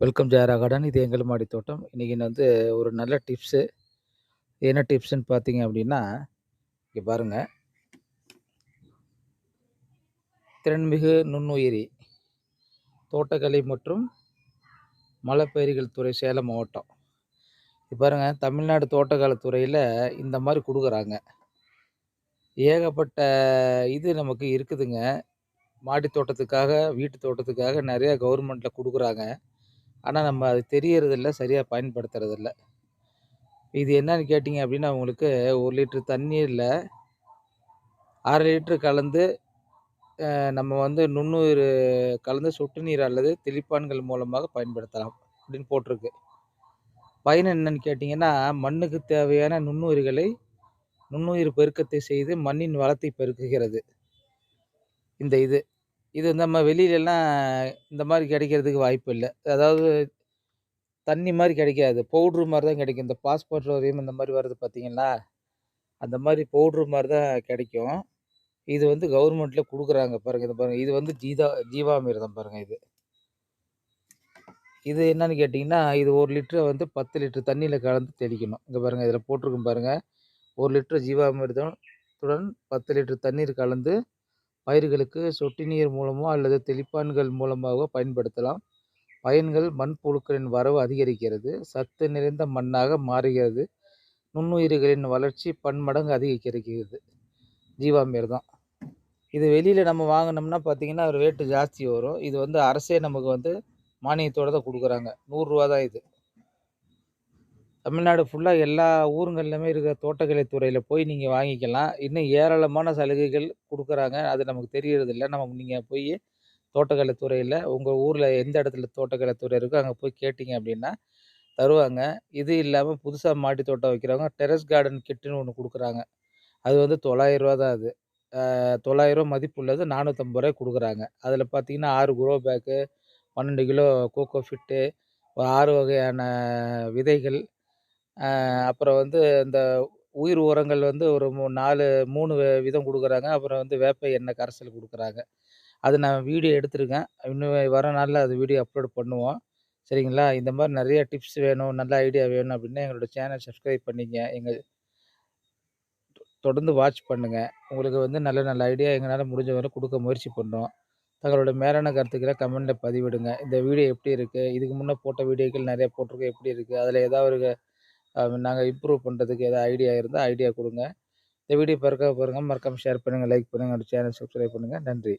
Welcome ஜெயரா garden. இது எங்கள் மாடி தோட்டம். இன்னைக்கு நான் வந்து ஒரு நல்ல டிப்ஸு. என்ன டிப்ஸ்ன்னு பார்த்தீங்க அப்படின்னா, இங்க பாருங்க. திறன்மிகு நுண்ணுயிரி தோட்டக்கலை மற்றும் மலைப்பயிர்கள் துறை சேலம் மாவட்டம். இங்க பாருங்க, தமிழ்நாடு தோட்டக்கலைத்துறையில இந்த மாரி குடுக்குறாங்க. ஏகப்பட்ட இது நமக்கு இருக்குதுங்க. மாடி தோட்டத்துக்காக, வீட்டு தோட்டத்துக்காக நெறைய கவர்மெண்ட்ல குடுக்குறாங்க. ஆனா நம்ம அது தெரியறதில்ல, சரியா பயன்படுத்துறதில்ல. இது என்னன்னு கேட்டீங்க அப்படின்னா, உங்களுக்கு 1 லிட்டர் தண்ணீர்ல 1/2 லிட்டர் கலந்து நம்ம வந்து நுண்ணுயிர் கலந்து சொட்டு நீர் அல்லது தெளிப்பான்கள் மூலமாக பயன்படுத்தலாம் அப்படின்னு போட்டிருக்கு. பயன் என்னன்னு கேட்டீங்கன்னா, மண்ணுக்கு தேவையான நுண்ணுயிர் பெருக்கத்தை செய்து மண்ணின் வளத்தை பெருக்குகிறது. இந்த இது. இது நம்ம வெளியிலலாம் இந்த மாரி கிடைக்கிறதுக்கு வாய்ப்பு இல்ல. அதாவது தண்ணி மாரி கிடைக்காது. பவுடர் மாரி தான் கிடைக்கும். இந்த பாஸ்போர்ட்லோரியம் இந்த மாரி வருது பார்த்தீங்களா? அந்த மாரி பவுடர் மாரி தான் கிடைக்கும். இது வந்து கவர்மெண்ட்ல குடுக்குறாங்க பாருங்க. இத பாருங்க. இது வந்து ஜீவாமிர்தம் பாருங்க இது. இது என்னன்னு கேட்டீங்கன்னா, இது 1 லிட்டர வந்து 10 லிட்டர் தண்ணீல கலந்து தெளிக்கணும். இங்க பாருங்க இதில போட்டிருக்கும் பாருங்க. 1 லிட்டர் ஜீவாமிர்தம் உடன் 10 லிட்டர் தண்ணீர் கலந்து பயிர்களுக்கு சொட்டு நீர் மூலமோ அல்லது தெளிப்பான்கள் மூலமாகவோ பயன்படுத்தலாம். பயன்கள் மண்புழுக்களின் வரவு அதிகரிக்கிறது. சத்து நிறைந்த மண்ணாக மாறுகிறது. நுண்ணுயிரிகளின் வளர்ச்சி பன்மடங்கு அதிகரிக்கிறது. ஜீவாமிர்தம். இது வெளியில நம்ம வாங்குனோம்னா பார்த்தீங்கன்னா, ரேட்டு ஜாஸ்தி வரும். இது வந்து அரசே நமக்கு வந்து மானியத்தோட தான் குடுக்குறாங்க. ரூ. 100 தான் இது. தமிழ்நாடு ஃபுல்லா எல்லா ஊருங்கள்லுமே இருக்கிற தோட்டக்கலை துறையில போய் நீங்க வாங்கிக்கலாம். இன்னும் ஏராளமான சலுகைகள் குடுக்குறாங்க. அது நமக்கு தெரியறதில்ல. நீங்க போயி தோட்டக்கலை துறையில உங்க ஊர்ல எந்த இடத்துல தோட்டக்கலை துறை இருக்கோ, அங்க போய் கேட்டீங்க அப்டின்னா தருவாங்க. இது இல்லாம புதுசா மாடி தோட்டம் வைக்கிறவங்க டெரஸ் கார்டன் கிட்டுன்னு ஒண்ணு குடுக்குறாங்க. அது வந்து ரூ. 900 தான் அது. ரூ. 900 மதிப்புள்ளது ரூ. 450 குடுக்குறாங்க. அதில பார்த்தீங்கன்னா 6 grow bag, 12 kilo coco pith, ஒரு 6 வகையான விதைகள், அப்புறம் வந்து இந்த உயிர் உரங்கள் வந்து ஒரு 3 விதம் குடுக்குறாங்க. அப்புறம் வந்து வேப்ப எண்ணெய் கரைசல் குடுக்குறாங்க. அது நான் வீடியோ எடுத்திருக்கேன். இன்னும் வர நாள்ல அது வீடியோ அப்லோட் பண்ணுவோம். சரிங்களா? இந்த மாரி நெறைய டிப்ஸ் வேணும், நல்ல ஐடியா வேணும் அப்டின்னா எங்களோட சேனல் சப்ஸ்கிரைப் பண்ணிக்கங்க. தொடர்ந்து வாட்ச் பண்ணுங்க. உங்களுக்கு வந்து நல்ல நல்ல ஐடியா எங்கனால முடிஞ்ச வரை குடுக்க முயற்சி பண்றோம். தங்களோட மேலான கருத்துக்கள கமெண்ட்ல பதிவிடுங்க. இந்த வீடியோ எப்படி இருக்கு? இதுக்கு முன்ன போட்ட வீடியோக்கள் நெறைய போட்டிருக்கோம். எப்படி இருக்கு? அதில ஏதாவது ஒரு நாங்க இம்ப்ரூவ் பண்றதுக்கு ஏதாவது ஐடியா இருந்தா ஐடியா குடுங்க. இந்த வீடியோ பாருங்க மறக்காம ஷேர் பண்ணுங்க, லைக் பண்ணுங்க, என்னோட சேனல் சப்ஸ்கிரைப் பண்ணுங்க. நன்றி.